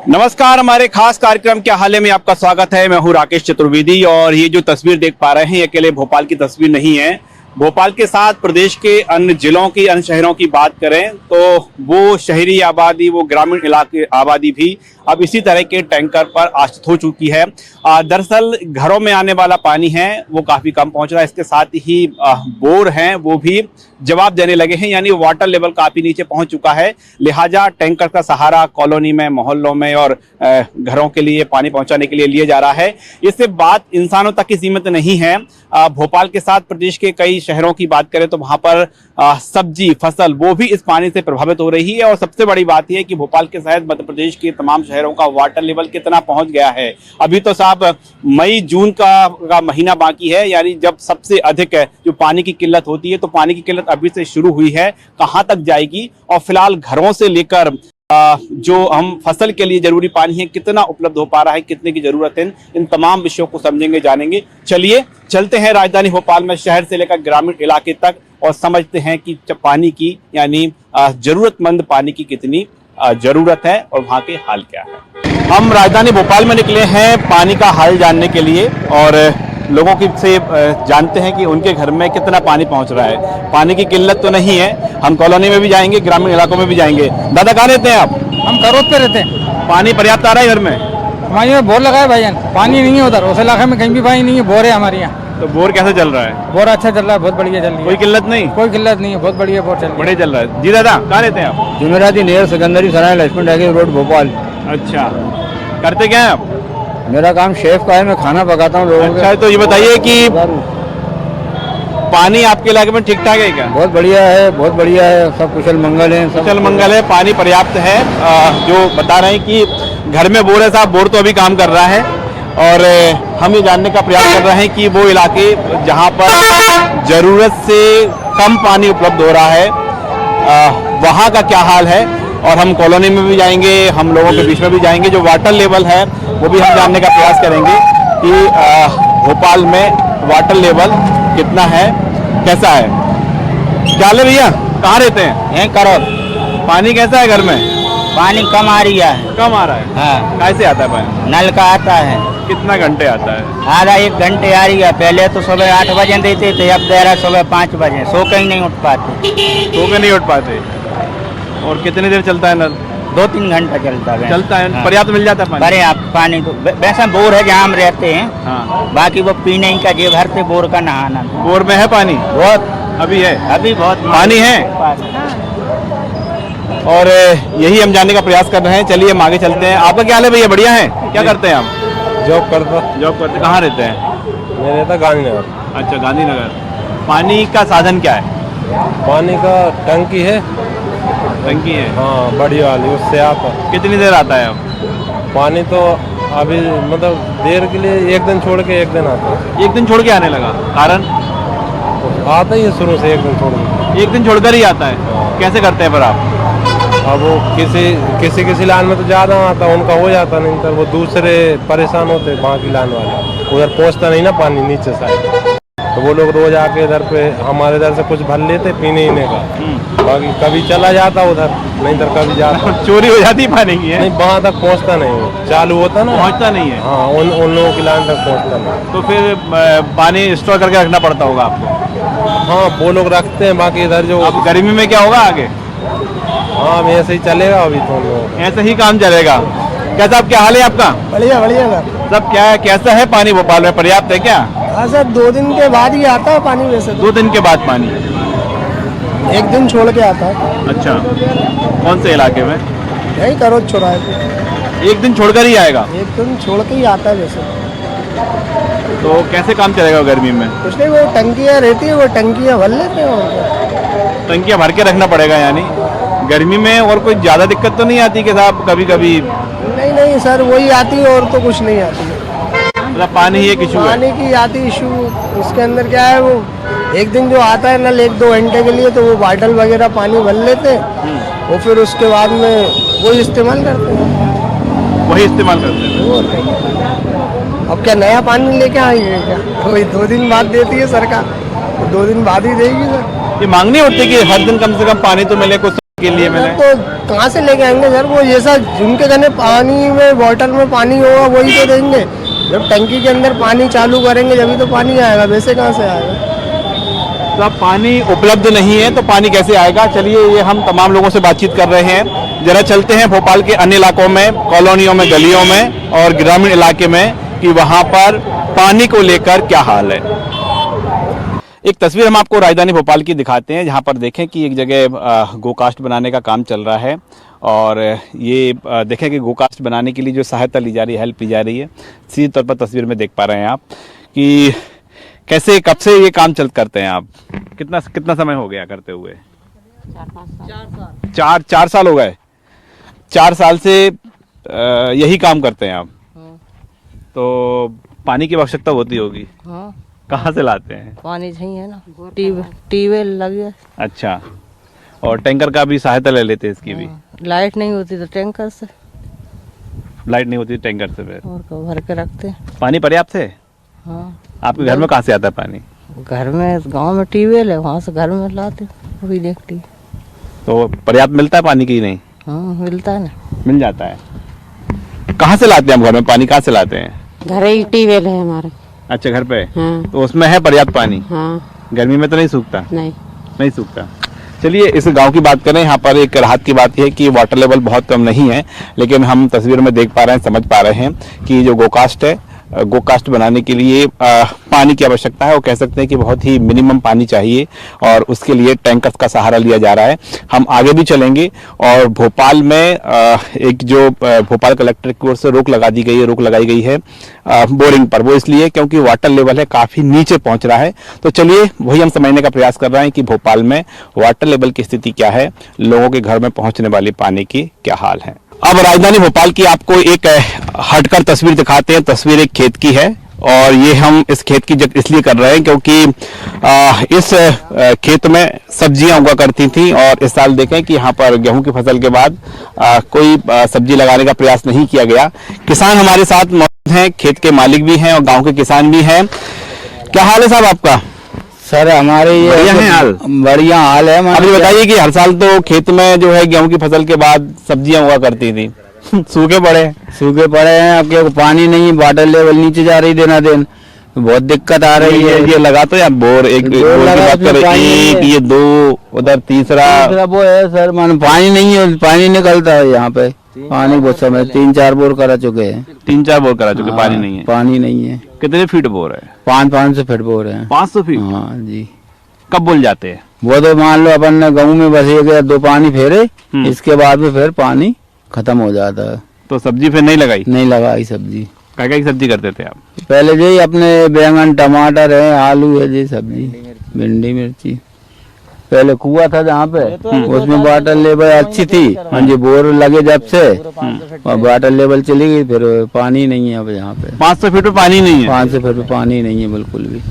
नमस्कार, हमारे खास कार्यक्रम क्या हाल है में आपका स्वागत है। मैं हूं राकेश चतुर्वेदी और ये जो तस्वीर देख पा रहे हैं ये अकेले भोपाल की तस्वीर नहीं है। भोपाल के साथ प्रदेश के अन्य जिलों की, अन्य शहरों की बात करें तो वो शहरी आबादी, वो ग्रामीण इलाके आबादी भी अब इसी तरह के टैंकर पर आश्रित हो चुकी है। दरअसल घरों में आने वाला पानी है वो काफी कम पहुंच रहा है। इसके साथ ही बोर हैं वो भी जवाब देने लगे हैं, यानी वाटर लेवल काफी नीचे पहुंच चुका है। लिहाजा टैंकर का सहारा कॉलोनी में, मोहल्लों में और घरों के लिए पानी पहुंचाने के लिए लिया जा रहा है। इससे बात इंसानों तक ही सीमित नहीं है। भोपाल के साथ प्रदेश के कई शहरों की बात करें तो वहां पर सब्जी फसल वो भी इस पानी से प्रभावित हो रही है। और सबसे बड़ी बात यह है कि भोपाल के साथ मध्य प्रदेश के तमाम शहरों का वाटर लेवल कितना पहुंच गया है। अभी तो साहब मई जून का महीना बाकी है, यानी जब सबसे अधिक जो पानी की किल्लत होती है, तो पानी की किल्लत अभी से शुरू हुई है, कहां तक जाएगी और फिलहाल घरों से लेकर जो हम फसल के लिए जरूरी पानी है कितना उपलब्ध हो पा रहा है, कितने की जरूरत है, इन तमाम विषयों को समझेंगे, जानेंगे। चलिए चलते हैं राजधानी भोपाल में शहर से लेकर ग्रामीण इलाके तक और समझते हैं कि पानी की यानी जरूरतमंद पानी की कितनी जरूरत है और वहाँ के हाल क्या है। हम राजधानी भोपाल में निकले हैं पानी का हाल जानने के लिए और लोगों की से जानते हैं कि उनके घर में कितना पानी पहुंच रहा है। पानी की किल्लत तो नहीं है। हम कॉलोनी में भी जाएंगे, ग्रामीण इलाकों में भी जाएंगे। दादा कहाँ रहते हैं आप? हम करोद पे रहते हैं। पानी पर्याप्त आ रहा है घर में? हमारे यहाँ बोर लगा है भाईजान, पानी नहीं है उधर, उस इलाके में कहीं भी पानी नहीं है, बोर है हमारे यहाँ। तो बोर कैसे चल रहा है? बोर अच्छा चल रहा है, बहुत बढ़िया चल रही है। कोई किल्लत नहीं? कोई किल्लत नहीं है, बहुत बढ़िया बोर चल रही है। बढ़िया चल रहा है। जी दादा कहाँ रहते हैं आप? जुमेराती नियर सिकंदरी सराय लक्ष्मण ढाकी रोड भोपाल। अच्छा, करते क्या है आप? मेरा काम शेफ का है, मैं खाना पकाता हूँ लोगों अच्छा, तो ये बताइए कि पानी आपके इलाके में ठीक ठाक है क्या? बहुत बढ़िया है, बहुत बढ़िया है, सब कुशल मंगल है, सब कुशल मंगल है, पानी पर्याप्त है। जो बता रहे हैं कि घर में बोर है साहब, बोर तो अभी काम कर रहा है और हम ये जानने का प्रयास कर रहे हैं कि वो इलाके जहाँ पर जरूरत से कम पानी उपलब्ध हो रहा है वहाँ का क्या हाल है। और हम कॉलोनी में भी जाएंगे, हम लोगों के बीच में भी जाएंगे। जो वाटर लेवल है वो भी हम जानने का प्रयास करेंगे कि भोपाल में वाटर लेवल कितना है, कैसा है। क्या ले भैया, कहाँ रहते हैं? हैं करो। पानी कैसा है घर में? पानी कम आ रही है। कम आ रहा है? हाँ। कैसे आता है पानी? नल का आता है। कितना घंटे आता है? आधा 1 घंटे आ रही है। पहले तो सुबह 8 बजे देते थे, अब दे रहा सुबह 5 बजे। सो कहीं नहीं उठ पाते। सो के नहीं उठ पाते। और कितनी देर चलता है नल? 2-3 घंटा चलता है। चलता है? हाँ। पर्याप्त मिल जाता है पानी? पर्याप्त पानी तो वैसे बोर है जहाँ हम रहते हैं। हाँ। बाकी वो पीने का जे भरते बोर का नहाना। बोर में है पानी? बहुत अभी है? अभी बहुत पानी है। और यही हम जानने का प्रयास कर रहे हैं। चलिए हम आगे चलते हैं। आपका क्या हाल है भैया? बढ़िया है। क्या करते हैं आप? जॉब करता। जॉब करते? कहाँ रहते हैं? मैं रहता गांधीनगर। अच्छा, गांधीनगर। पानी का साधन क्या है? पानी का टंकी है। टंकी है? हाँ, बड़ी वाली, उससे आता। कितनी देर आता है अब? पानी तो अभी मतलब देर के लिए 1 दिन छोड़ के 1 दिन आता है। 1 दिन छोड़ के आने लगा? कारण? आता ही है शुरू से 1 दिन छोड़ के। 1 दिन छोड़कर ही आता है? कैसे करते हैं फिर आप? अब वो किसी लाइन में तो ज़्यादा आता, उनका हो जाता, नहीं तो वो दूसरे परेशान होते, बाकी लाइन वाले उधर पहुँचता नहीं ना पानी नीचे साइड, तो वो लोग रोज आके इधर पे हमारे इधर से कुछ भर लेते पीने का। बाकी कभी चला जाता उधर, नहीं तो कभी जाता। चोरी हो जाती पानी की है? नहीं, वहाँ तक पहुँचता नहीं, चालू होता ना, पहुँचता नहीं है। हाँ, उन लोगों की लाइन तक पहुँचता नहीं। तो फिर पानी स्टोर करके रखना पड़ता होगा आपको? हाँ, वो लोग रखते हैं, बाकी इधर जो अब गर्मी में क्या होगा आगे? हाँ, ऐसे ही चलेगा अभी तो लोग। ऐसे ही काम चलेगा। क्या साहब, क्या हाल है आपका? बढ़िया बढ़िया सर। सब क्या है, कैसा है पानी भोपाल में? पर्याप्त है क्या? हाँ सर, 2 दिन के बाद ही आता है पानी वैसे तो। 2 दिन के बाद पानी? 1 दिन छोड़ के आता है। अच्छा, कौन से इलाके में? यही करोद चौराहे पे। 1 दिन छोड़कर ही आएगा? 1 दिन छोड़ के ही आता है वैसे। तो कैसे काम चलेगा गर्मी में? कुछ नहीं, वो टंकियाँ रहती है, वो टंकियाँ भर लेते हैं और क्या। टंकियाँ भर के रखना पड़ेगा यानी गर्मी में। और कोई ज्यादा दिक्कत तो नहीं आती कि साहब कभी कभी? नहीं नहीं सर, वही आती है और तो कुछ नहीं आती है। मतलब पानी ही एक इशू है? पानी की आती इशू, उसके अंदर क्या है, वो 1 दिन जो आता है नल 1-2 घंटे के लिए, तो वो बॉटल वगैरह पानी भर लेते हैं और फिर उसके बाद में वही इस्तेमाल करते हैं। वही इस्तेमाल करते हैं? और नहीं। अब क्या नया पानी लेके आएंगे क्या? वही 2 दिन बाद देती है सरकार, तो 2 दिन बाद ही देगी सर। ये मांग नहीं उठती कि हर दिन कम से कम पानी तो मिले? कुछ के लिए मैंने तो कहाँ से लेके आएंगे सर? वो जैसा जिनके घने पानी में बॉटल में पानी होगा वही तो देंगे। जब टंकी के अंदर पानी चालू करेंगे जब तो पानी आएगा, वैसे कहाँ से आएगा? तो अब पानी उपलब्ध नहीं है तो पानी कैसे आएगा? चलिए ये हम तमाम लोगों से बातचीत कर रहे हैं। जरा चलते हैं भोपाल के अन्य इलाकों में, कॉलोनियों में, गलियों में और ग्रामीण इलाके में कि वहां पर पानी को लेकर क्या हाल है। एक तस्वीर हम आपको राजधानी भोपाल की दिखाते हैं जहां पर देखें कि एक जगह गोकास्ट बनाने का काम चल रहा है और ये देखें कि गोकास्ट बनाने के लिए जो सहायता ली जा रही है, हेल्प ली जा रही है, सीधे तौर पर तस्वीर में देख पा रहे हैं आप कि कैसे कब से ये काम करते हैं आप? कितना समय हो गया करते हुए? 4 साल हो गए। 4 साल से यही काम करते हैं आप? तो पानी की आवश्यकता होती होगी। हाँ, कहाँ से लाते हैं? पानी चाहिए ना, ट्यूबवेल लगे। अच्छा, और टैंकर का भी सहायता ले लेते हैं इसकी भी? लाइट नहीं होती तो टैंकर से। लाइट नहीं होती टैंकर से फिर और को भर के रखते हैं। पानी पर्याप्त है? हाँ, आपके घर में कहाँ से आता है पानी? घर में गांव में ट्यूबवेल है, वहाँ से घर में लाते वही देखती। तो पर्याप्त मिलता है पानी की? नहीं हाँ, मिलता है ना, मिल जाता है। कहाँ से लाते हैं हम घर में पानी? कहाँ से लाते हैं? घर ही ट्यूबवेल है हमारे। अच्छा, घर पे? हाँ। तो उसमें है पर्याप्त पानी? हाँ। गर्मी में तो नहीं सूखता? नहीं सूखता। चलिए इस गांव की बात करें। यहाँ पर एक राहत की बात यह है कि वाटर लेवल बहुत कम नहीं है, लेकिन हम तस्वीर में देख पा रहे हैं, समझ पा रहे हैं कि जो गोकास्ट है, गोकास्ट बनाने के लिए पानी की आवश्यकता है। वो कह सकते हैं कि बहुत ही मिनिमम पानी चाहिए और उसके लिए टैंकर्स का सहारा लिया जा रहा है। हम आगे भी चलेंगे और भोपाल में एक जो भोपाल कलेक्टर की ओर से रोक लगाई गई है बोरिंग पर, वो इसलिए क्योंकि वाटर लेवल है काफी नीचे पहुंच रहा है। तो चलिए वही हम समझने का प्रयास कर रहे हैं कि भोपाल में वाटर लेवल की स्थिति क्या है, लोगों के घर में पहुंचने वाले पानी की क्या हाल है। अब राजधानी भोपाल की आपको एक हटकर तस्वीर दिखाते हैं। तस्वीर एक खेत की है और ये हम इस खेत की इसलिए कर रहे हैं क्योंकि इस खेत में सब्जियां उगा करती थी और इस साल देखें कि यहाँ पर गेहूं की फसल के बाद कोई सब्जी लगाने का प्रयास नहीं किया गया। किसान हमारे साथ मौजूद हैं, खेत के मालिक भी हैं और गाँव के किसान भी हैं। क्या हाल है साहब आपका? सर हमारे ये बढ़िया हाल है। अब ये बताइए कि हर साल तो खेत में जो है गेहूं की फसल के बाद सब्जियां हुआ करती थी, सूखे पड़े हैं। अब क्या पानी नहीं, वाटर लेवल नीचे जा रही दिन, बहुत दिक्कत आ रही है। ये लगा तो या बोर एक बोर की बात करें, एक ये दो उधर तीसरा वो है सर, मान पानी नहीं है, पानी निकलता है यहाँ पे। पानी बहुत समय 3-4 बोर करा चुके हैं। 3-4 बोर करा चुके, पानी नहीं है। पानी नहीं है। कितने फीट बोर है? 500 फीट बोर है। 500 फीट? हाँ जी। कब बोल जाते हैं वो? तो मान लो अपन ने गाँव में बस 1-2 पानी फेरे, इसके बाद में फिर पानी खत्म हो जाता है। तो सब्जी फिर नहीं लगाई सब्जी। क्या क्या सब्जी करते थे आप पहले? जी अपने बैंगन, टमाटर है, आलू है, जी सब्जी, भिंडी, मिर्ची। पहले कुआं था जहाँ पे, उसमें वाटर लेवल अच्छी थी। हाँ जी, बोर लगे जब से और वाटर लेवल चली गई, फिर पानी नहीं है अब यहाँ पे। 500 फीट पे पानी नहीं है? 500 फीट पे पानी नहीं है बिल्कुल भी।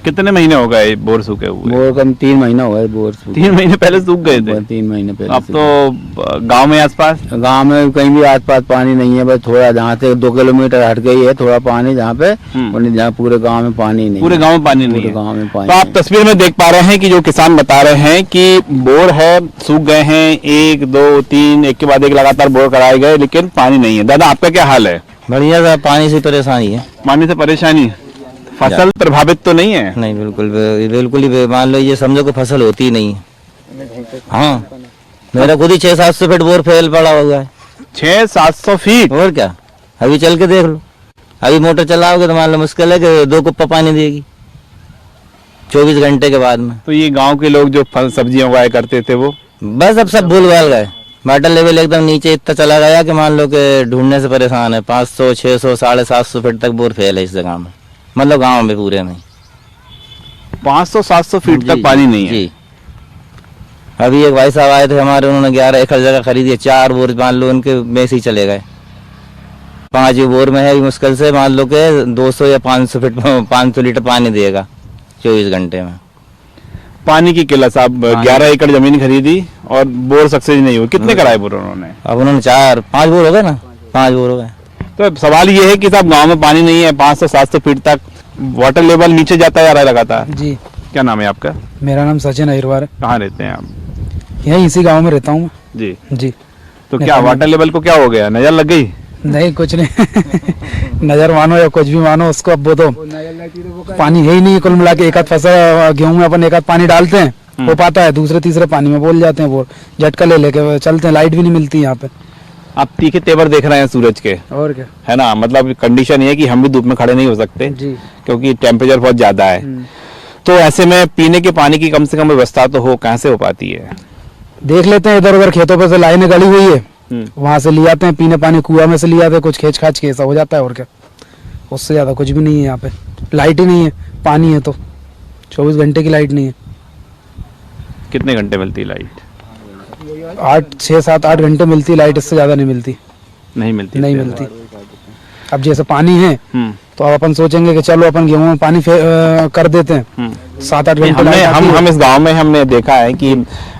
कितने महीने हो गए बोर सूखे हुए? बोर कम 3 महीना हो गए बोर सूखे। 3 महीने पहले सूख गए थे? 3 महीने पहले। अब तो गांव में आसपास? गांव में कहीं भी आसपास पानी नहीं है, बस थोड़ा जहाँ से 2 किलोमीटर हट गई है थोड़ा पानी, जहाँ पे जहाँ पूरे गांव में पानी नहीं। पूरे गांव में पानी नहीं है? गांव में पानी। तो आप तस्वीर में देख पा रहे हैं कि जो किसान बता रहे हैं कि बोर है, सूख गए हैं, 1, 2, 3 एक के बाद एक लगातार बोर कराए गए, लेकिन पानी नहीं है। दादा आपका क्या हाल है? बढ़िया था, पानी से परेशानी है। पानी से परेशानी? फसल प्रभावित तो नहीं है? नहीं, बिल्कुल ही मान लो ये समझो कि फसल होती ही नहीं है। हाँ, मेरा खुद ही 600-700 फीट बोर फेल पड़ा हुआ है। 600-700 फीट? और क्या, अभी चल के देख लो। अभी मोटर चलाओगे तो मान लो मुश्किल है कि 2 कुप्पा पानी देगी 24 घंटे के बाद में। तो ये गांव के लोग जो फल सब्जियां उगाया करते थे वो बस अब सब भूल भाल गए। वाटर लेवल एकदम नीचे इतना चला गया कि मान लो कि ढूंढने से परेशान है। 500, 600, 750 फीट तक बोर फेल है इस जगह में, मतलब गांव में पूरे में 500-700 फीट तक पानी नहीं है। जी। अभी एक भाई साहब आए थे हमारे, उन्होंने 11 एकड़ जगह खरीदी है, 4 बोर मान लो उनके में से ही चले गए। 5 बोर में है, मुश्किल से मान लो के 200 या 500 फीट 500 लीटर पानी देगा 24 घंटे में। पानी की किल्लत साहब, 11 एकड़ जमीन खरीदी और बोर सक्सेस नहीं हुई। कितने कराए बोर उन्होंने? अब उन्होंने 4-5 बोर हो गए ना, 5 बोर हो गए। तो सवाल ये है कि साहब गांव में पानी नहीं है, 500-700 फीट तक वाटर लेवल नीचे जाता जा रहा है लगातार। जी। क्या नाम है आपका? मेरा नाम सचिन अहिरवार है। कहाँ रहते हैं आप? यहीं इसी गांव में रहता हूँ जी। जी। तो क्या वाटर लेवल को क्या हो गया, नजर लग गई? नहीं कुछ नहीं नजर मानो या कुछ भी मानो उसको, अब वो तो पानी है ही नहीं। कुल मिला के एक आध फसल गेहूं में अपन एक आध पानी डालते हैं हो पाता है, दूसरे तीसरे पानी में बोल जाते हैं, वो झटका ले लेके चलते हैं। लाइट भी नहीं मिलती यहाँ पे। आप तीखे तेवर देख रहे हैं सूरज के, और क्या है ना, मतलब कंडीशन ये है कि हम भी धूप में खड़े नहीं हो सकते जी, क्योंकि टेम्परेचर बहुत ज्यादा है। तो ऐसे में पीने के पानी की कम से कम व्यवस्था तो हो, कहाँ से हो पाती है? देख लेते हैं इधर उधर खेतों पे से लाइनें गली हुई है, वहां से ले आते हैं पीने पानी, कुआं में से ले आते हैं, कुछ खींच खाच के ऐसा हो जाता है। और क्या, उससे ज्यादा कुछ भी नहीं है यहाँ पे। लाइट ही नहीं है, पानी है तो 24 घंटे की लाइट नहीं है। कितने घंटे मिलती है लाइट? 8 6 7 8 घंटे मिलती है लाइट, इससे ज्यादा नहीं मिलती। नहीं मिलती? नहीं मिलती। अब जैसे पानी है हम्म। तो अब अपन सोचेंगे कि चलो अपन गेहूं में पानी कर देते हैं 7 8 घंटे हमने लाइट आती है। हम इस गांव में हमने देखा है कि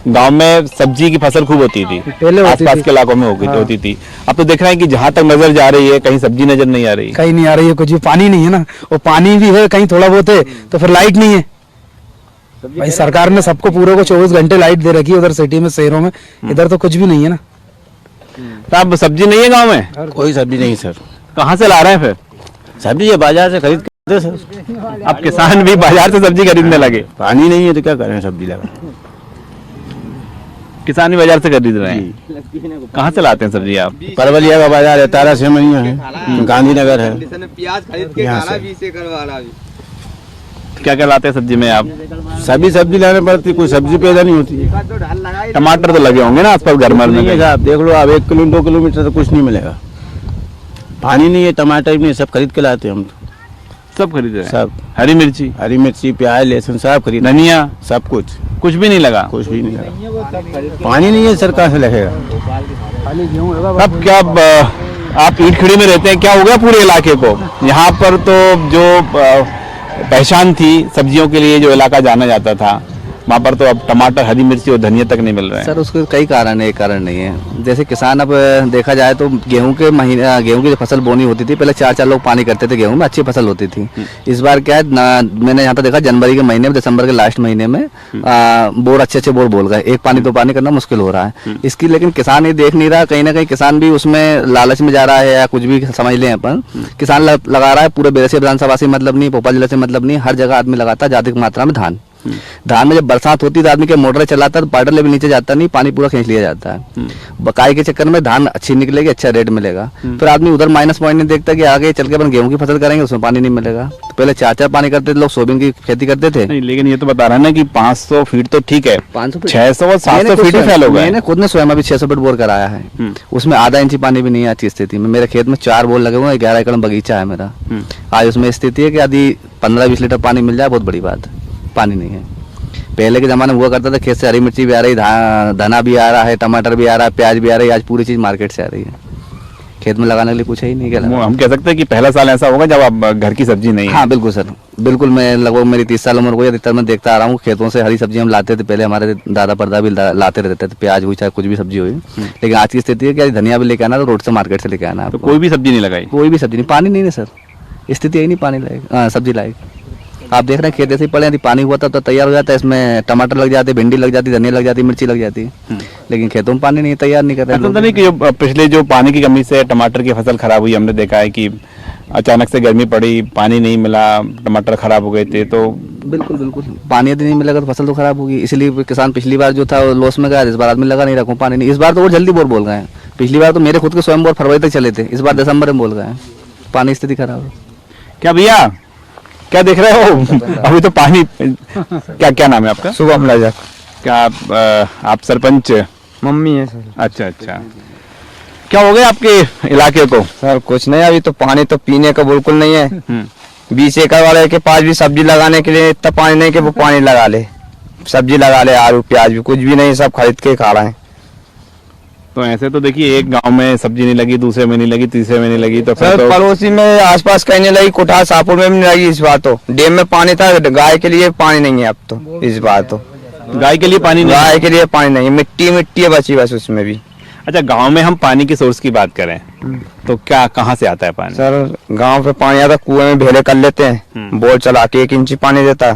गांव में सब्जी की फसल खूब होती थी, पहले होती आसपास थी। के इलाकों में होती थी। अब तो देख रहे हैं कि जहां तक नजर जा रही है कहीं सब्जी नजर नहीं आ रही। कहीं नहीं आ रही है कुछ भी, पानी नहीं है ना। वो पानी भी है कहीं थोड़ा बहुत है तो फिर लाइट नहीं है। भाई सरकार ने सबको पूरे को 24 घंटे लाइट दे रखी है उधर सिटी में, शहरों में। इधर तो कुछ भी नहीं है ना। तो अब सब्जी नहीं है गाँव में? कोई सब्जी नहीं सर। कहाँ से ला रहे हैं फिर सब्जी ये बाजार से खरीद के सर। अब किसान भी बाजार से सब्जी खरीदने लगे? पानी नहीं है तो क्या करें, सब्जी लगा। किसान भी बाजार से खरीद रहे हैं। कहाँ से लाते हैं सब्जी आप? परवलिया का बाजार है, तारा सेमनिया है, गांधीनगर है। यहाँ से क्या क्या लाते हैं सब्जी में आप? सभी सब्जी लाने पड़ती, कोई सब्जी पैदा नहीं होती। टमाटर तो लगे होंगे ना आसपास घर में? नहीं है साहब, देख लो आप 1 किलो 2 किलोमीटर तो कुछ नहीं मिलेगा। पानी नहीं है, टमाटर भी नहीं, सब खरीद के लाते हैं हम तो। सब खरीद रहे हैं? सब हरी मिर्ची, प्याज लहसुन सब खरीद, धनिया, सब कुछ भी नहीं लगा? कुछ भी नहीं लगा। पानी नहीं है, सर कहाँ से लगेगा? अब क्या आप ईटखड़ी में रहते हैं, क्या हो गया पूरे इलाके को? यहाँ पर तो जो पहचान थी सब्जियों के लिए, जो इलाका जाना जाता था, वहाँ पर तो अब टमाटर, हरी मिर्ची और धनिया तक नहीं मिल रहे हैं। सर उसके कई कारण है, एक कारण नहीं है। जैसे किसान अब देखा जाए तो गेहूं की जो फसल बोनी होती थी, पहले 4 लोग पानी करते थे गेहूं में, अच्छी फसल होती थी। इस बार क्या है, मैंने यहाँ पर देखा जनवरी के महीने में, दिसंबर के लास्ट महीने में बोर अच्छे बोर बोल गए। एक पानी 2 पानी करना मुश्किल हो रहा है इसकी। लेकिन किसान ये देख नहीं रहा, कहीं ना कहीं किसान भी उसमें लालच में जा रहा है या कुछ भी समझ लें अपन। किसान लगा रहा है पूरे बेरसिया विधानसभा से मतलब नहीं, भोपाल जिले से मतलब नहीं, हर जगह आदमी लगाता है ज्यादा मात्रा में धान में जब बरसात होती है तो आदमी के मोटर चलाता है तो पाउडर लेवल नीचे जाता नहीं, पानी पूरा खींच लिया जाता है। बकाई के चक्कर में धान अच्छी निकलेगी, अच्छा रेट मिलेगा। फिर आदमी उधर माइनस पॉइंट नहीं देखता कि आगे चल के अपन गेहूं की फसल करेंगे, उसमें पानी नहीं मिलेगा। तो पहले 4 पानी करते थे लोग, सोयाबीन की खेती करते थे। नहीं, लेकिन ये तो बता रहा है ना कि 500 फीट तो ठीक है, 500 फीट 600 और 700 फीट ही फैल हो गए। मैंने खुद ने स्वयं अभी 600 फीट बोर कराया है, उसमें आधा इंची पानी भी नहीं है अच्छी स्थिति में। मेरे खेत में 4 बोर लगे हुए हैं, 11 एकड़ में बगीचा है मेरा। आज उसमें स्थिति है कि यदि 15-20 लीटर पानी मिल जाए बहुत बड़ी बात है। पानी नहीं है। पहले के जमाने में हुआ करता था, खेत से हरी मिर्ची भी आ रही, धना भी आ रहा है, टमाटर भी आ रहा है, प्याज भी आ रही है। आज पूरी चीज मार्केट से आ रही है, खेत में लगाने के लिए कुछ है ही नहीं। क्या हम कह सकते हैं कि पहला साल ऐसा होगा जब आप घर की सब्जी नहीं है। हाँ बिल्कुल सर, बिल्कुल। मैं लगभग मेरी 30 साल उम्र हो गई, अधिकतर मैं देखता आ रहा हूँ खेतों से हरी सब्जी हम लाते थे। पहले हमारे दादा परदा भी लाते रहते थे, प्याज हुई चाहे कुछ भी सब्जी हुई। लेकिन आज की स्थिति है कि धनिया भी लेके आना तो रोड से मार्केट से लेके आना। तो कोई भी सब्जी नहीं लगाई? कोई भी सब्जी नहीं, पानी नहीं है सर, स्थिति यही नहीं पानी लायक, सब्जी लायक। आप देख रहे हैं खेत ऐसे ही पड़े, यदि पानी हुआ था तो तैयार हो जाता है, इसमें टमाटर लग जाते, भिंडी लग जाती, धनिया लग जाती, मिर्ची लग जाती। लेकिन खेतों में पानी नहीं, तैयार नहीं कर रहे। ऐसा तो नहीं कि जो पिछले जो पानी की कमी से टमाटर की फसल खराब हुई, हमने देखा है कि अचानक से गर्मी पड़ी, पानी नहीं मिला, टमाटर खराब हो गए थे। तो बिल्कुल पानी यदि नहीं मिलेगा तो फसल तो खराब होगी। इसलिए किसान पिछली बार जो था लॉस में गया, इस बार आदमी लगा नहीं रखूँ पानी नहीं। इस बार तो वो जल्दी बोर बोल गए हैं, पिछली बार तो मेरे खुद के स्वयं बोर फरवरी तक चले थे, इस बार दिसंबर में बोल गए हैं। पानी स्थिति खराब है। क्या भैया, क्या देख रहे हो? अभी तो पानी, क्या नाम है आपका? शुभम लाजा। क्या आप सरपंच? मम्मी है सर। अच्छा, क्या हो गया आपके इलाके को? सर कुछ नहीं, अभी तो पानी तो पीने का बिल्कुल नहीं है। 20 एकड़ वाले के पास भी सब्जी लगाने के लिए इतना पानी नहीं कि वो पानी लगा ले, सब्जी लगा ले, आलू प्याज भी कुछ भी नहीं, सब खरीद के खा रहे हैं। तो ऐसे तो देखिए, एक गांव में सब्जी नहीं लगी, दूसरे में नहीं लगी, तीसरे में नहीं लगी, तो फिर सर तो पड़ोसी में आसपास कहीं नहीं लगी, कोठार शाहपुर में भी नहीं लगी। इस बार तो डैम में पानी था, गाय के लिए पानी नहीं है अब तो। इस बार तो गाय के लिए पानी नहीं? गाय के लिए पानी नहीं, मिट्टी है बची बस उसमें भी। अच्छा, गांव में हम पानी की सोर्स की बात करें तो क्या, कहाँ से आता है पानी? सर गांव पे पानी आता, कुएं में भेले कर लेते हैं, बोर चला के 1 इंची पानी देता,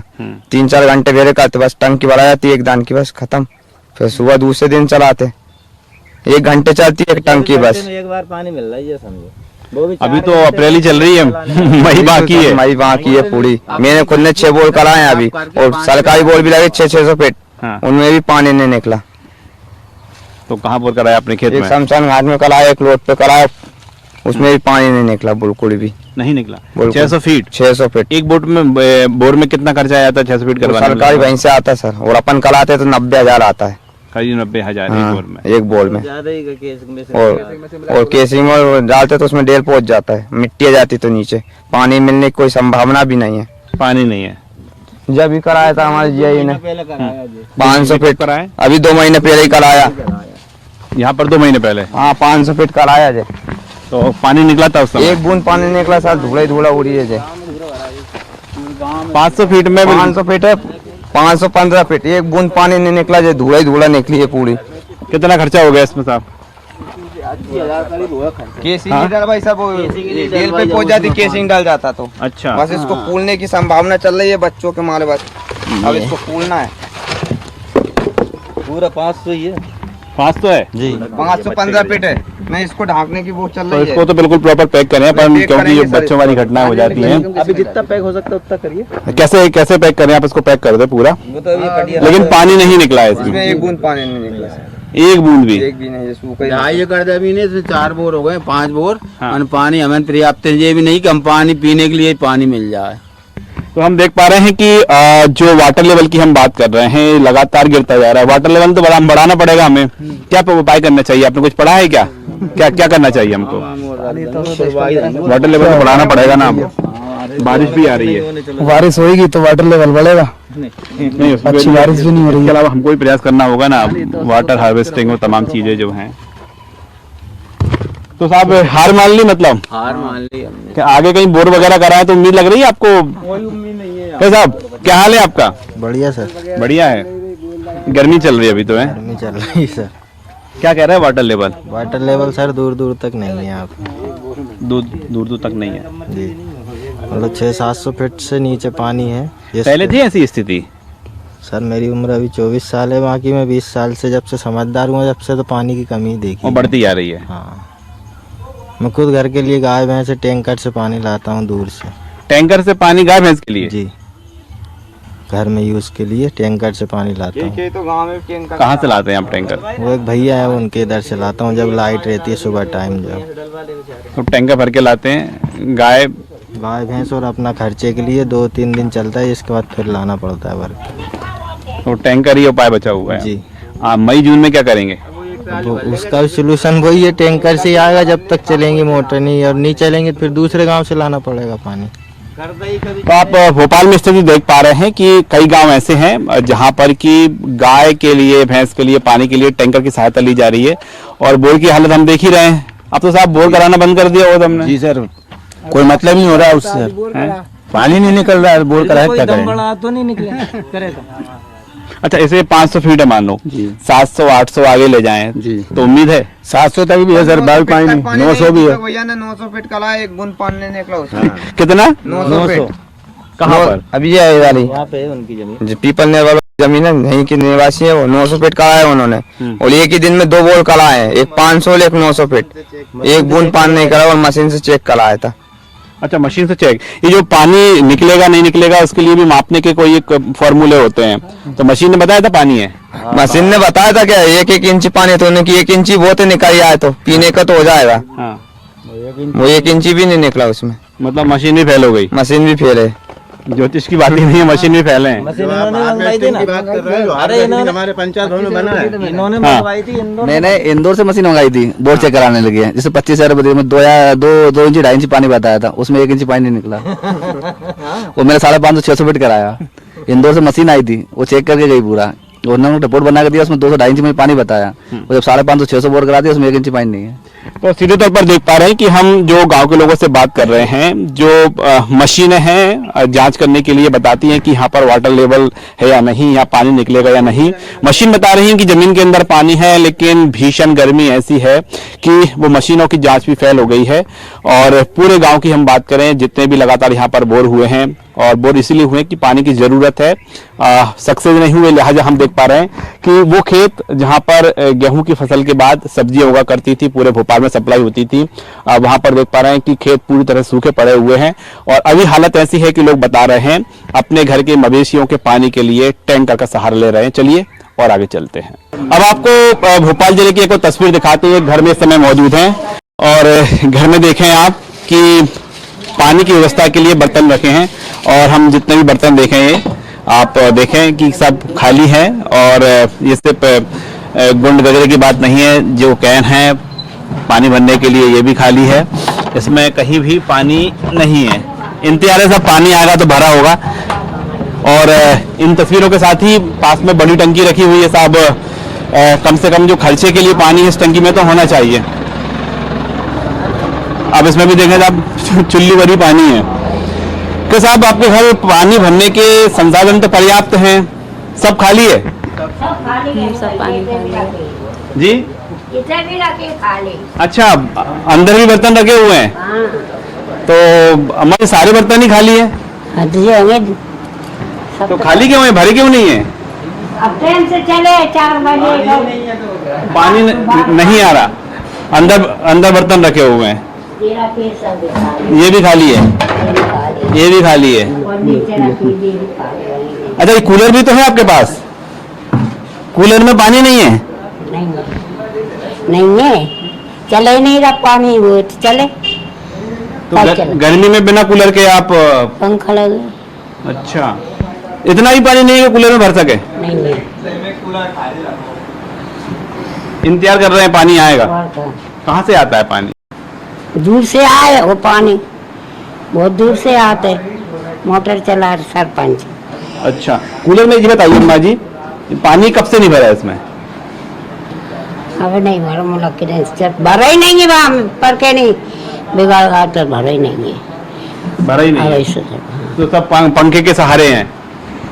3-4 घंटे भेले करते, बस टंकी भरा जाती है, एक दान की, बस खत्म। फिर सुबह दूसरे दिन चलाते, 1 घंटे चलती है एक टंकी बस। एक बार पानी मिल रहा है ये समझो, वो भी अभी तो अप्रैल ही चल रही है, मई बाकी है। मई बाकी है पूरी। मैंने खुद ने 6 बोर कराए अभी, और सरकारी बोर भी लगे 600 फीट, हाँ। उनमें भी पानी नहीं निकला। तो कहाँ पर कराया अपने खेत एक में? शमशान घाट में कराया, एक लोट पे कराया, उसमें भी पानी नहीं निकला बिल्कुल भी। नहीं निकला। बिल्कुल। 600 फीट 600 फीट एक बोर में कितना खर्चा आया था 600 फीट करवाने में? सरकारी वहीं से आता है सर, और अपन कराते तो 90,000 आता है। करीब 90,000 एक हाँ, बोर में। एक बोर में। ज्यादा ही केस में से और केसिंग में डालते तो उसमें 1.5 पहुंच जाता है, मिट्टी आ जाती तो नीचे पानी मिलने की कोई संभावना भी नहीं है। पानी नहीं है। जब भी कराया था हमारे जीआई ने पहले कराया जी। 500 फीट कराया अभी 2 महीने पहले ही कराया। यहाँ पर 2 महीने पहले। हाँ 500 फीट कराया जे, तो पानी निकला था उस समय? एक बूंद पानी निकला सर, धूला ही धूला उड़ी है जे। 500 फीट में 500 फीट है, 515 फीट, एक बूंद पानी नहीं निकला जे, धूला ही धूला निकली है पूरी। कितना खर्चा हो गया इसमें साहब? केसिंग नहीं डाल भाई साहब, वो रेल पे पहुंच जाती, केसिंग डाल जाता तो। अच्छा। बस इसको फूलने की संभावना चल रही है बच्चों के मारे, बस अब इसको फूलना है। पूरा 500 ही है। 500 है जी। 515 फीट है, नहीं इसको ढांकने की वो चल तो रही है। इसको तो बिल्कुल प्रॉपर पैक करें, पर पैक क्योंकि ये करेंगे सर बच्चों वाली घटना हो जाती है। अभी जितना पैक हो सकता है उतना करिए। कैसे कैसे पैक करें आप? इसको पैक कर दे पूरा, वो तो अभी कटिया लेकिन पानी नहीं निकला है इसमें इसमें, एक बूंद पानी नहीं निकला सर, एक बूंद भी। एक भी नहीं, ये सूखा ही। 2.5 एकड़ जमीन है, इसमें 4 बोर हो गए, 5 बोर। हाँ। और पानी हमें पर्याप्त है, ये भी नहीं कि हम पानी पीने के लिए पानी मिल जाए। तो हम देख पा रहे हैं कि जो वाटर लेवल की हम बात कर रहे हैं लगातार गिरता जा रहा है। वाटर लेवल तो बढ़ाना पड़ेगा हमें। क्या उपाय करना चाहिए? आपने कुछ पढ़ा है क्या? क्या क्या करना चाहिए हमको? वाटर लेवल तो बढ़ाना पड़ेगा ना। बारिश भी आ रही है, बारिश होगी तो वाटर लेवल बढ़ेगा, नहीं अच्छी बारिश भी नहीं हो रही इसके है। अलावा हमको भी प्रयास करना होगा ना, वाटर हार्वेस्टिंग और तमाम चीजें जो हैं। तो साहब हार मान ली? मतलब हार मान ली हमने। क्या आगे कहीं बोर वगैरह कराए तो उम्मीद लग रही है आपको? कोई उम्मीद नहीं है। क्या साहब, क्या हाल है आपका? बढ़िया सर। बढ़िया है। गर्मी चल रही है अभी तो है। गर्मी चल रही है सर। क्या कह रहा है water level? Water level sir दूर दूर तक नहीं है यहाँ पे, दूर दूर तक नहीं है। जी मतलब 600-700 फीट से नीचे पानी है। पहले थी ऐसी स्थिति? सर मेरी उम्र अभी 24 साल है, बाकी मैं 20 साल से जब से समझदार हुआ जब से तो पानी की कमी देखी। वो बढ़ती जा रही है। हाँ मैं खुद घर के लिए गाय भैंस से टैंकर से पानी लाता हूँ दूर से। टैंकर से पानी गाय भैंस के लिए? जी घर में यूज के लिए टैंकर से पानी लाता हूँ। तो गांव में टैंकर कहाँ से लाते हैं आप टैंकर? वो एक भैया है उनके इधर से लाता हूँ, जब लाइट रहती है सुबह टाइम जब। तो टैंकर भर के लाते हैं गाय भैंस और अपना खर्चे के लिए 2-3 दिन चलता है, इसके बाद फिर लाना पड़ता है भर के। तो टैंकर ही उपाय बचा हुआ है। जी मई जून में क्या करेंगे? वो उसका भी सोल्यूशन वही है, टैंकर से ही आएगा जब तक चलेंगी मोटर नहीं, और नहीं चलेंगे फिर दूसरे गांव से लाना पड़ेगा पानी। तो आप भोपाल में स्थिति देख पा रहे हैं कि कई गांव ऐसे हैं जहां पर कि गाय के लिए भैंस के लिए पानी के लिए टैंकर की सहायता ली जा रही है, और बोर की हालत हम देख ही रहे हैं। अब तो साहब बोर कराना बंद कर दिया होगा हमने। जी सर, कोई मतलब नहीं हो रहा है उससे सर, पानी नहीं निकल रहा है, बोर कराए क्या करें। तो नहीं निकले करेगा। अच्छा ऐसे 500 फीट है मान लो, 700-800 आगे ले जाएं जी। तो उम्मीद है? 700 तक भी है सर, बाल पानी 900 भी है। भैया ने 900 फीट कला, एक बूंद पानी नहीं निकला उसमें। कितना? 900 फीट। कहाँ पर? अभी ये वाली वहाँ पे है उनकी जमीन। जो पीपल ने वाला जमीन है, यहीं के निवासी है, वो 900 फीट कला है उन्होंने, और एक ही दिन में 2 बोर कला है, एक 500 और एक 900 फीट, एक बूंद पानी नहीं करा और मशीन से चेक कराया था। अच्छा मशीन से चेक। ये जो पानी निकलेगा नहीं निकलेगा उसके लिए भी मापने के कोई एक फॉर्मूले होते हैं, तो मशीन ने बताया था पानी है? मशीन ने बताया था क्या 1-1 इंच पानी, तो उन्होंने 1 इंची वो तो निकल आए तो पीने का तो हो जाएगा। हाँ। वो 1 इंची भी नहीं निकला उसमें, मतलब मशीन भी फेल हो गई। मशीन भी फेल है। ज्योतिष की बात ही नहीं है, मशीन भी फैले हैं। मशीन इन्होंने मंगवाई थी ना। अरे इन्होंने हमारे पंचायत भवन में बना है, इन्होंने मंगवाई थी इंदौर। मैंने इंदौर से मशीन मंगाई थी, बोर चेक कराने लगे हैं, जिससे 25,000 रुपये में 2 इंची 2.5 इंची पानी बताया था, उसमें 1 इंची पानी नहीं निकला। वो मैंने 550-600 फीट कराया। इंदौर से मशीन आई थी, वो चेक करके गई पूरा, उन्होंने रिपोर्ट बना के दिया, उसमें 200-2.5 इंच में पानी बताया। वो जब 550-600 बोर करा दिया, उसमें 1 इंची पानी नहीं है। तो सीधे तौर पर देख पा रहे हैं कि हम जो गांव के लोगों से बात कर रहे हैं, जो मशीनें हैं जांच करने के लिए बताती हैं कि यहाँ पर वाटर लेवल है या नहीं, यहाँ पानी निकलेगा या नहीं। मशीन बता रही है कि जमीन के अंदर पानी है, लेकिन भीषण गर्मी ऐसी है कि वो मशीनों की जांच भी फेल हो गई है। और पूरे गांव की हम बात करें, जितने भी लगातार यहाँ पर बोर हुए हैं, और बोर इसीलिए हुए कि पानी की जरूरत है। सक्सेस नहीं हुए, लिहाजा हम देख पा रहे हैं कि वो खेत जहां पर गेहूं की फसल के बाद सब्जियां उगा करती थी, पूरे भोपाल में सप्लाई होती थी, वहां पर देख पा रहे हैं कि खेत पूरी तरह सूखे पड़े हुए हैं। और अभी हालत ऐसी है कि लोग बता रहे हैं अपने घर के मवेशियों के पानी के लिए टैंकर का सहारा ले रहे हैं। चलिए और आगे चलते हैं। अब आपको भोपाल जिले की एक और तस्वीर दिखाते हैं। घर में इस समय मौजूद हैं और घर में देखें आप कि पानी की व्यवस्था के लिए बर्तन रखे हैं और हम जितने भी बर्तन देखें ये आप देखें कि सब खाली है और ये सिर्फ गुंड वगैरह की बात नहीं है। जो कैन है पानी भरने के लिए ये भी खाली है, इसमें कहीं भी पानी नहीं है। इंतजार है सब पानी आएगा तो भरा होगा। और इन तस्वीरों के साथ ही पास में बड़ी टंकी रखी हुई है साहब। कम से कम जो खर्चे के लिए पानी इस टंकी में तो होना चाहिए। अब इसमें भी देखें साहब चुल्ली भरी पानी है। तो साहब आपके घर पानी भरने के संसाधन तो पर्याप्त हैं, सब खाली है? सब पानी जी इधर भी रखे खाली। अच्छा, अंदर भी बर्तन रखे हुए हैं? तो हमारे सारे बर्तन ही खाली है? तो खाली क्यों है, भरे क्यों नहीं है? अब ट्रेन से चले 4 बजे पानी नहीं आ रहा। अंदर बर्तन रखे हुए हैं, ये भी खाली है, ये भी खाली है। अच्छा, ये कूलर भी तो है आपके पास? कूलर में पानी नहीं है? नहीं है, चले नहीं रहा पानी, वो चले तो गर्मी में बिना कूलर के आप? पंखा लगे। अच्छा, इतना ही पानी नहीं है कि कूलर में भर सके? नहीं है, इंतजार कर रहे हैं पानी आएगा। कहाँ से आता है पानी? दूर से आए वो पानी, बहुत दूर से आते, मोटर चला सरपंच। अच्छा, कूलर में ये बताइए अम्मा जी, पानी कब से नहीं भरा है इसमें? अब नहीं भरा, मुलाक भरा ही नहीं है वहाँ पर के नहीं बिगाड़ तो भरा ही नहीं है, भरा ही नहीं है। ऐसे तो सब पंखे के सहारे हैं।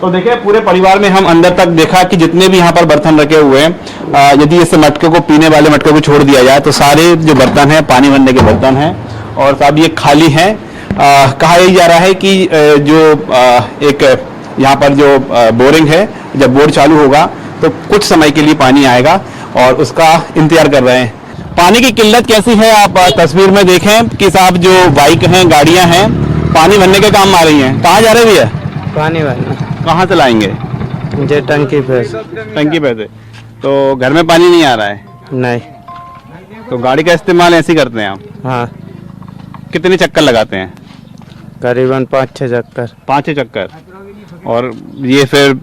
तो देखिए पूरे परिवार में हम अंदर तक देखा कि जितने भी यहाँ पर बर्तन रखे हुए हैं, यदि इस मटके को, पीने वाले मटके को छोड़ दिया जाए तो सारे जो बर्तन हैं पानी भरने के बर्तन हैं और साहब ये खाली हैं। कहा यही जा रहा है कि जो एक यहाँ पर जो बोरिंग है, जब बोर चालू होगा तो कुछ समय के लिए पानी आएगा और उसका इंतजार कर रहे हैं। पानी की किल्लत कैसी है आप तस्वीर में देखें कि साहब जो बाइक हैं, गाड़ियां हैं, पानी भरने के काम आ रही हैं। कहाँ जा रहे भैया? पानी भरना। कहाँ से लाएंगे? जे टंकी पे। टंकी पे से। तो घर में पानी नहीं आ रहा है? नहीं। तो गाड़ी का इस्तेमाल ऐसे करते हैं आप? हाँ। कितने चक्कर लगाते हैं? करीबन 5-6 चक्कर। 5-6 चक्कर। और ये फिर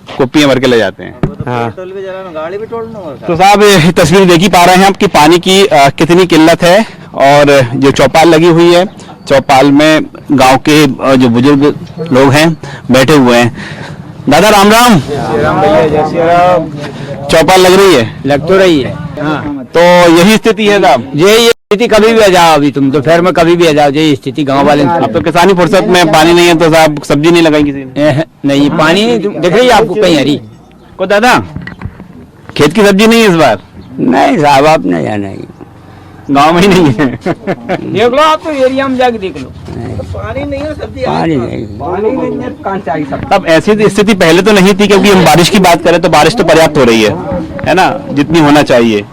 कुप्पियाँ भर के ले जाते हैं? हाँ। तो साहब ये तस्वीर देख ही पा रहे हैं आप कि पानी की कितनी किल्लत है। और जो चौपाल लगी हुई है, चौपाल में गांव के जो बुजुर्ग लोग हैं बैठे हुए हैं। दादा राम राम। राम भैया, जय श्री राम। चौपाल लग रही है? लग तो रही है। हाँ। तो यही स्थिति है साहब? ये स्थिति कभी भी आ जाओ, अभी तुम दोपहर में कभी भी आ जाओ, यही स्थिति गांव वाले। अब तो किसानी फुर्सत में पानी नहीं है तो साहब सब्जी नहीं लगाई किसी ने? नहीं, पानी दिख रही है आपको कहीं हरी को? दादा खेत की सब्जी नहीं है इस बार? नहीं साहब, आप नहीं आना, गाँव में ही नहीं है। देख लो आप तो एरिया में जाके देख लो, पानी नहीं है, सब्जी पानी नहीं। कहाँ से आई सब? अब ऐसी स्थिति पहले तो नहीं थी, क्योंकि हम बारिश की बात करें तो बारिश तो पर्याप्त हो रही है ना, जितनी होना चाहिए।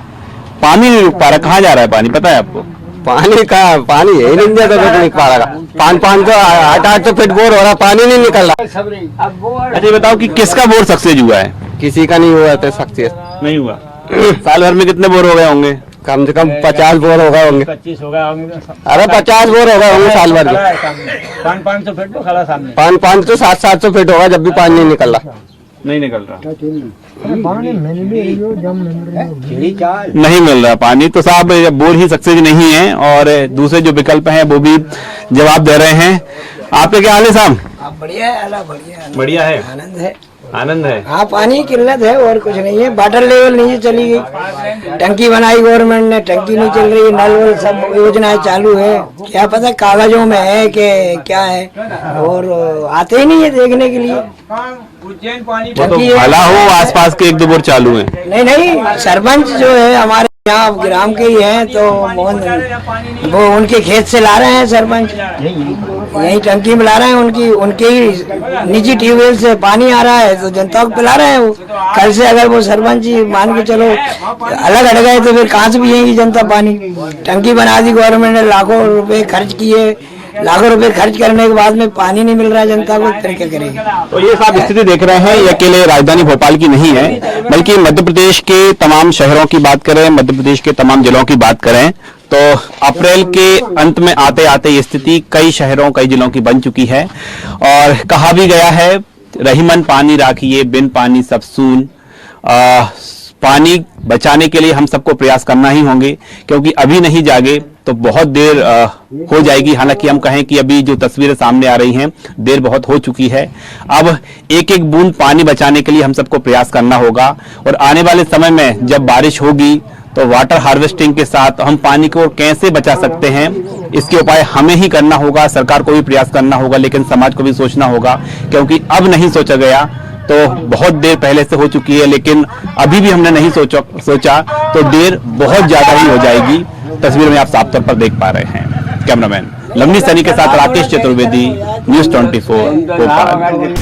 पानी नहीं रुक पा रहा। कहाँ जा रहा है पानी, पता है आपको? पानी का पानी है नहीं, तो नहीं पा रहा। 500 800 फीट बोर हो रहा, पानी नहीं निकल रहा। अच्छा ये बताओ कि किसका बोर सक्सेस हुआ है? किसी का नहीं हुआ था सक्सेस। नहीं हुआ। साल भर में कितने बोर हो गए होंगे? कम से कम 50 बोर हो गए होंगे। 25 हो गए होंगे। अरे 50 बोर हो गए होंगे साल भर में। 500 फीट तो खड़ा सामने। 500 700 फीट होगा, जब भी पानी नहीं निकल रहा। नहीं निकल रहा, नहीं मिल रहा पानी। तो साहब बोर ही सक्सेस नहीं है और दूसरे जो विकल्प हैं वो भी जवाब दे रहे हैं। आपके क्या हाल है साहब? बढ़िया है, अल्लाह बढ़िया है, बढ़िया है, आनंद है। आनंद है। हाँ, पानी की किल्लत है और कुछ नहीं है। वाटर लेवल नीचे चली गई, टंकी बनाई गवर्नमेंट ने, टंकी नहीं चल रही, नल वल सब योजनाएं चालू है। क्या पता कागजों में है कि क्या है, और आते ही नहीं है देखने के लिए। तो भला हो आसपास के 1-2 बोर चालू है। नहीं, सरपंच जो है हमारे यहाँ ग्राम के ही हैं तो मोहन वो उनके खेत से ला रहे हैं सरपंच, यही टंकी में ला रहे हैं, उनके ही निजी ट्यूबवेल से पानी आ रहा है तो जनता को पिला रहे हैं वो। कल से अगर वो सरपंच जी मान के चलो अलग हट गए तो फिर कहाँ से पिएगी जनता पानी। टंकी बना दी गवर्नमेंट ने, लाखों रुपए खर्च किए, लाखों रुपए खर्च करने के बाद में पानी नहीं मिल रहा है जनता को, फिर क्या करेगी। तो ये साहब स्थिति देख रहे हैं, ये अकेले राजधानी भोपाल की नहीं है, बल्कि मध्य प्रदेश के तमाम शहरों की बात करें, मध्य प्रदेश के तमाम जिलों की बात करें तो अप्रैल के अंत में आते आते ये स्थिति कई शहरों कई जिलों की बन चुकी है। और कहा भी गया है, रहीमन पानी राखिए, बिन पानी सब सून। पानी बचाने के लिए हम सबको प्रयास करना ही होंगे, क्योंकि अभी नहीं जागे तो बहुत देर हो जाएगी। हालांकि हम कहें कि अभी जो तस्वीरें सामने आ रही हैं, देर बहुत हो चुकी है। अब एक एक बूंद पानी बचाने के लिए हम सबको प्रयास करना होगा। और आने वाले समय में जब बारिश होगी तो वाटर हार्वेस्टिंग के साथ हम पानी को कैसे बचा सकते हैं, इसके उपाय हमें ही करना होगा, सरकार को भी प्रयास करना होगा, लेकिन समाज को भी सोचना होगा, क्योंकि अब नहीं सोचा गया तो बहुत देर पहले से हो चुकी है, लेकिन अभी भी हमने नहीं सोचा तो देर बहुत ज्यादा ही हो जाएगी। तस्वीर में आप साफ तौर पर देख पा रहे हैं। कैमरामैन लवनी सनी के साथ राकेश चतुर्वेदी, न्यूज़ 24 भोपाल।